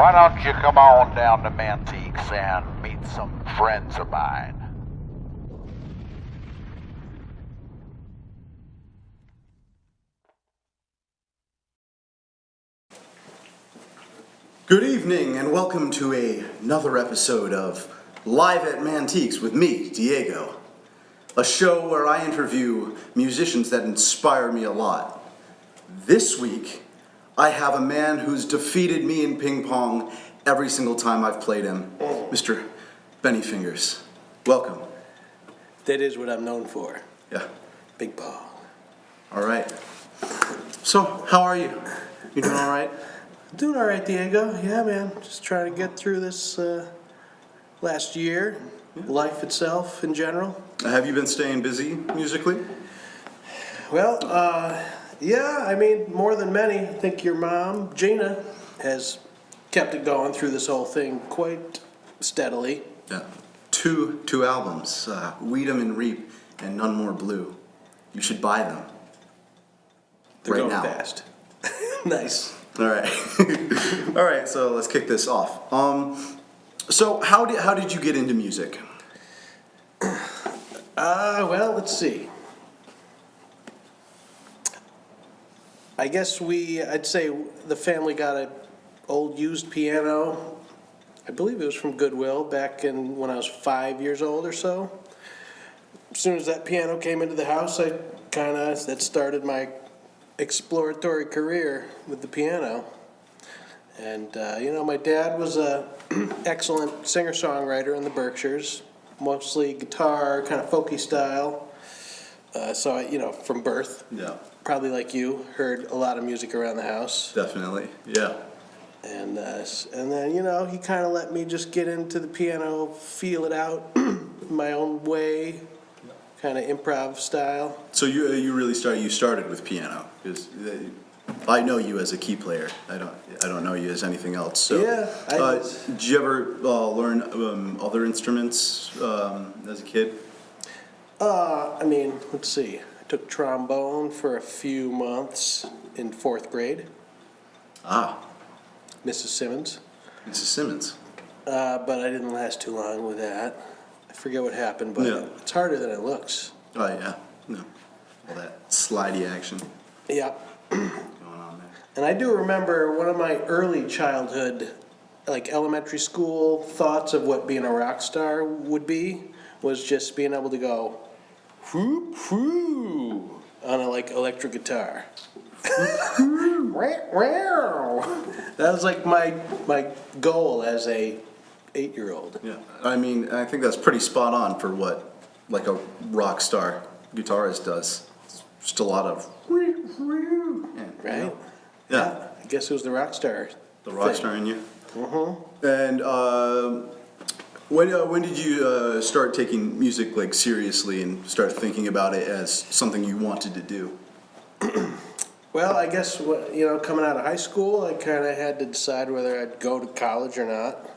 Why don't you come on down to Mantiques and meet some friends of mine? Good evening and welcome to another episode of Live at Mantiques with me, Diego. A show where I interview musicians that inspire me a lot. This week, I have a man who's defeated me in ping pong every single time I've played him, Mr. Benny Fingers. Welcome. That is what I'm known for. Yeah. Big ball. All right. So, how are you? You doing all right? Doing all right, Diego. Yeah, man. Just trying to get through this last year, life itself in general. Have you been staying busy musically? Well, yeah, I mean, more than many. I think your mom, Gina, has kept it going through this whole thing quite steadily. Yeah. Two albums, Weed 'em and Reap and None More Blue. You should buy them. They're right going now. fast. Nice. All right. All right, so let's kick this off. So how did you get into music? Well, let's see. I guess I'd say the family got an old used piano. I believe it was from Goodwill back in when I was 5 years old or so. As soon as that piano came into the house, that started my exploratory career with the piano. And, my dad was a excellent singer-songwriter in the Berkshires, mostly guitar, kind of folky style. So, from birth. Yeah. Probably like you, heard a lot of music around the house. Definitely. Yeah. And then, he kind of let me just get into the piano, feel it out my own way, kind of improv style. So you started with piano, because I know you as a key player. I don't know you as anything else. So Yeah. did you ever learn other instruments as a kid? Let's see. I took trombone for a few months in 4th grade. Mrs. Simmons. Mrs. Simmons. But I didn't last too long with that. I forget what happened, but Yeah. it's harder than it looks. Oh yeah. No. All that slidey action Yeah. going on there. And I do remember one of my early childhood, like elementary school thoughts of what being a rock star would be, was just being able to go, whoop, whoo, on a electric guitar. That was like my goal as a 8-year-old. Yeah, I think that's pretty spot on for what like a rock star guitarist does. It's just a lot of Right? Yeah, I guess it was the rock star. the rock star in you. And when did you start taking music seriously and start thinking about it as something you wanted to do? Well, I guess, coming out of high school, I kind of had to decide whether I'd go to college or not.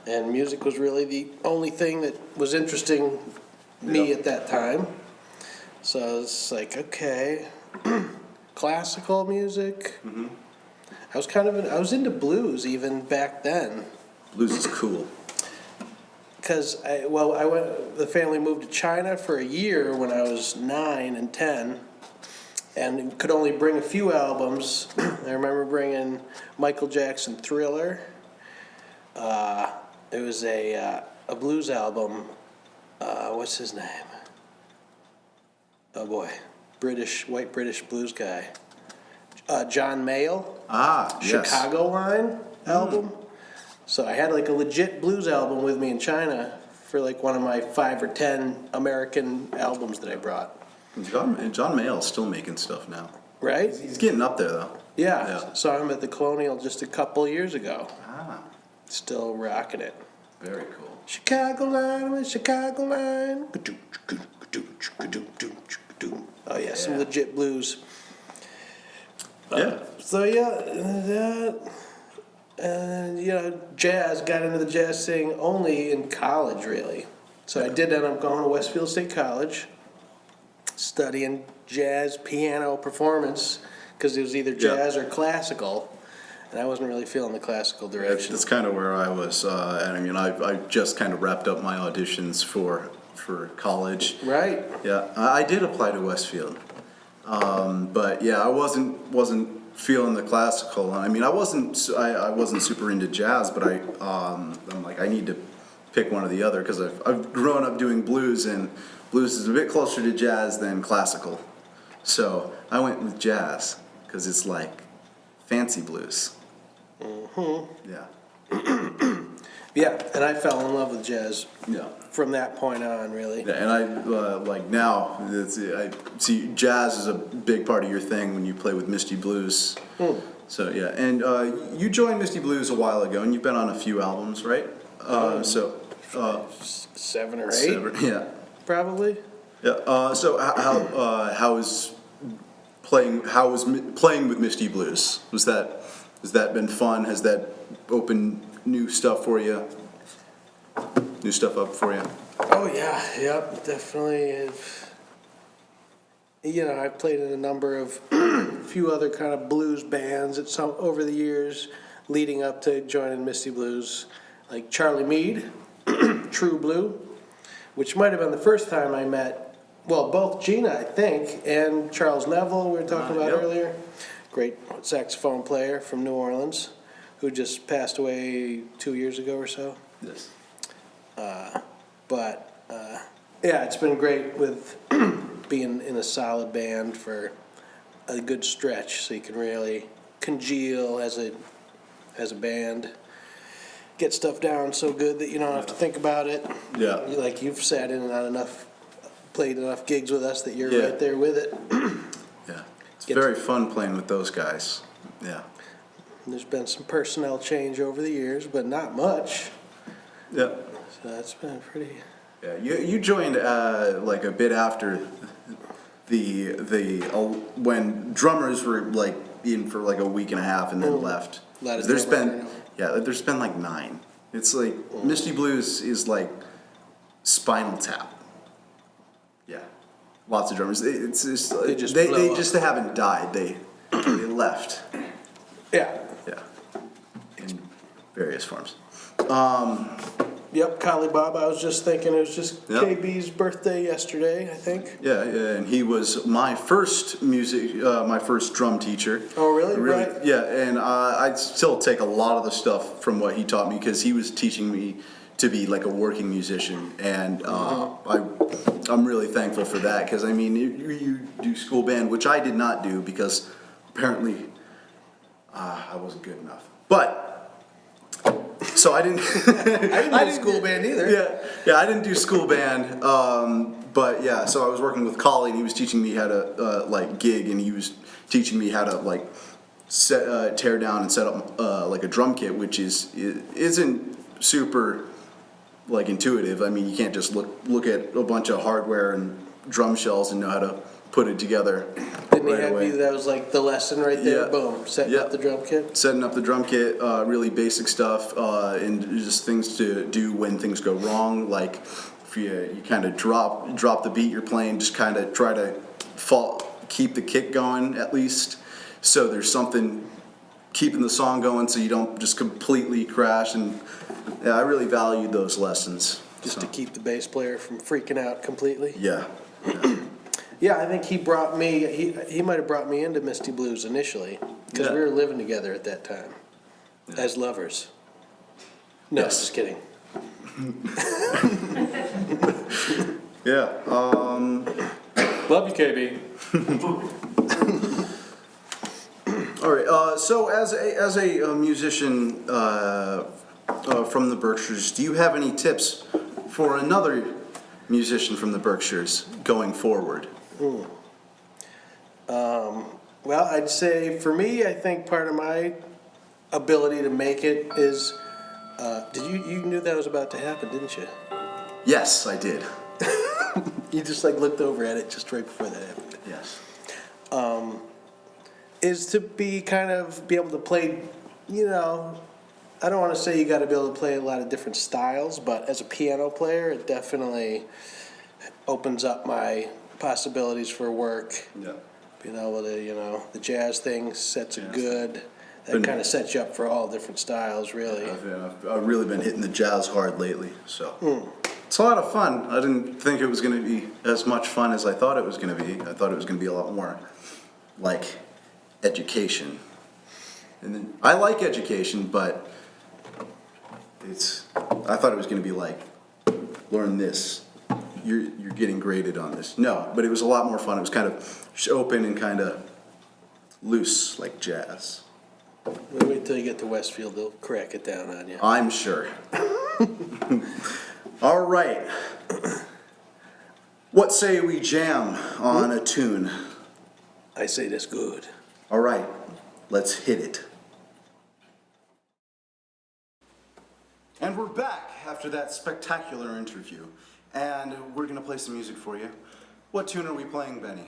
And music was really the only thing that was interesting me at that time. So it's like, okay, classical music. Mm-hmm. I was into blues even back then. Blues is cool. Because the family moved to China for a year when I was 9 and 10. And could only bring a few albums. I remember bringing Michael Jackson Thriller. There was a blues album. What's his name? Oh boy, white British blues guy. John Mayall. Yes. Chicago Line album. So I had a legit blues album with me in China for one of my 5 or 10 American albums that I brought. John Mayall's still making stuff now. Right? He's getting up there though. Yeah. Saw him at the Colonial just a couple years ago. Still rocking it. Very cool. Chicago Line with Chicago Line. Oh yeah, some legit blues. Yeah. Jazz, got into the jazz thing only in college really. So I did end up going to Westfield State College, studying jazz piano performance, because it was either jazz or classical. and I wasn't really feeling the classical direction. That's kind of where I was. And I mean, I just kind of wrapped up my auditions for college. Right. Yeah, I did apply to Westfield, but yeah, I wasn't feeling the classical. I mean, I wasn't super into jazz, but I'm like, I need to pick one or the other because I've grown up doing blues, and blues is a bit closer to jazz than classical. So I went with jazz because it's like fancy blues. Mm-hmm. Yeah. Yeah, and I fell in love with jazz Yeah. from that point on, really. Yeah, and I like now. I see jazz is a big part of your thing when you play with Misty Blues. So yeah, and you joined Misty Blues a while ago, and you've been on a few albums, right? So 7 or 8, yeah, probably. yeah. So how was playing with Misty Blues? Has that been fun? Has that opened new stuff for you? New stuff up for you? Oh yeah, yep, definitely. I've played in a number of few other kind of blues bands at some over the years, leading up to joining Misty Blues, like Charlie Meade, True Blue, which might have been the first time I met, well, both Gina, I think, and Charles Neville, we were talking about Yep. earlier. Great saxophone player from New Orleans, who just passed away 2 years ago or so. Yes. Yeah, it's been great with being in a solid band for a good stretch, so you can really congeal as a band, get stuff down so good that you don't have to think about it. Yeah. Like you've sat in on enough, played enough gigs with us that you're Yeah. right there with it. Yeah. It's Get very fun playing with those guys. Yeah. There's been some personnel change over the years, but not much. Yeah. So that's been pretty. Yeah. You joined like a bit after the when drummers were like in for like a week and a half and then left. A lot of There's drummer been turnover. there's been like 9. It's like Misty Blues is like Spinal Tap. Yeah. Lots of drummers. It's just They just they blow up. just haven't died. They left. Yeah. Yeah. In various forms. Yep, Kali Bob. I was just thinking it was just Yep. KB's birthday yesterday, I think. Yeah, and he was my first my first drum teacher. Oh, really? Right. Yeah, and I still take a lot of the stuff from what he taught me because he was teaching me to be like a working musician, and I'm really thankful for that because I mean you do school band, which I did not do because apparently I wasn't good enough, but. So I didn't. I didn't do school band either. Yeah, I didn't do school band. But yeah, so I was working with Collie, and he was teaching me how to like gig, and he was teaching me how to like tear down and set up like a drum kit, which isn't super like intuitive. I mean, you can't just look at a bunch of hardware and drum shells and know how to put it together. Didn't right he have away. you? That was like the lesson right there. Yeah. Boom, setting Yeah. up the drum kit. Setting up the drum kit, really basic stuff, and just things to do when things go wrong. Like if you kind of drop the beat you're playing, just kind of try to keep the kick going at least, so there's something keeping the song going, so you don't just completely crash. And yeah, I really valued those lessons. Just So, to keep the bass player from freaking out completely. yeah. Yeah, I think he brought me. He might have brought me into Misty Blues initially because we Yeah. were living together at that time as lovers. No, Yes. just kidding. Yeah. Love you, KB. All right. So, as a musician from the Berkshires, do you have any tips for another musician from the Berkshires going forward? Well, I'd say for me, I think part of my ability to make it is. You knew that was about to happen, didn't you? Yes, I did. You just like looked over at it just right before that happened. Yes. Is to be able to play, I don't want to say you got to be able to play a lot of different styles, but as a piano player, it definitely opens up my possibilities for work. Yeah. Being able to, the jazz thing sets a Jazz. good That kind of sets you up for all different styles, really. I've really been hitting the jazz hard lately, so. It's a lot of fun. I didn't think it was going to be as much fun as I thought it was going to be. I thought it was going to be a lot more like education. And then, I like education, but I thought it was going to be like, learn this. You're getting graded on this. No, but it was a lot more fun. It was kind of just open and kind of loose, like jazz. Wait till you get to Westfield, they'll crack it down on you. I'm sure. All right. What say we jam on a tune? I say that's good. All right, let's hit it. And we're back after that spectacular interview. And we're going to play some music for you. What tune are we playing, Benny?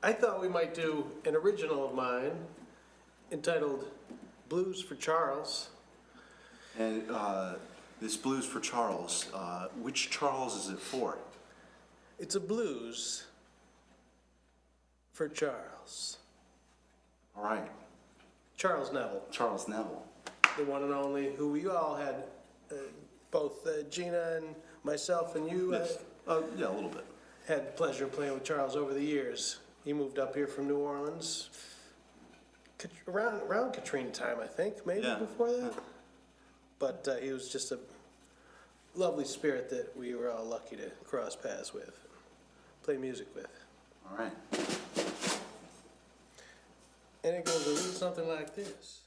I thought we might do an original of mine entitled Blues for Charles. And this Blues for Charles, which Charles is it for? It's a blues for Charles. All right, Charles Neville, Charles Neville. the one and only, who we all had, both Gina and myself and you Yes. Yeah, a little bit. had the pleasure of playing with Charles over the years. He moved up here from New Orleans around Katrina time, I think, maybe Yeah. before that. But he was just a lovely spirit that we were all lucky to cross paths with, play music with. All right. And it goes a little something like this.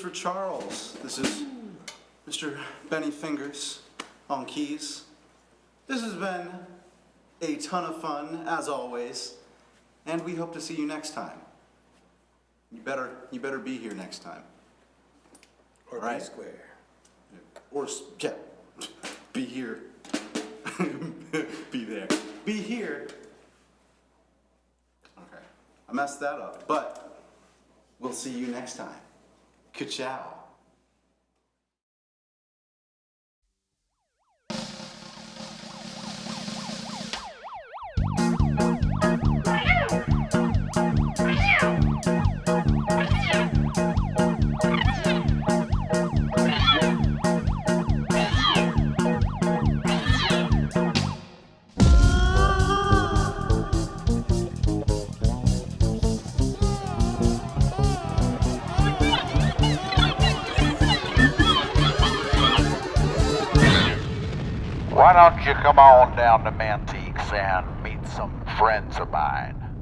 for Charles. This is Mr. Benny Fingers on keys. This has been a ton of fun, as always, and we hope to see you next time. You better be here next time. Or Right. P square. Or, yeah, be here. Be there. Be here. Okay, I messed that up, but we'll see you next time. Ka-chow. Why don't you come on down to Mantiques and meet some friends of mine?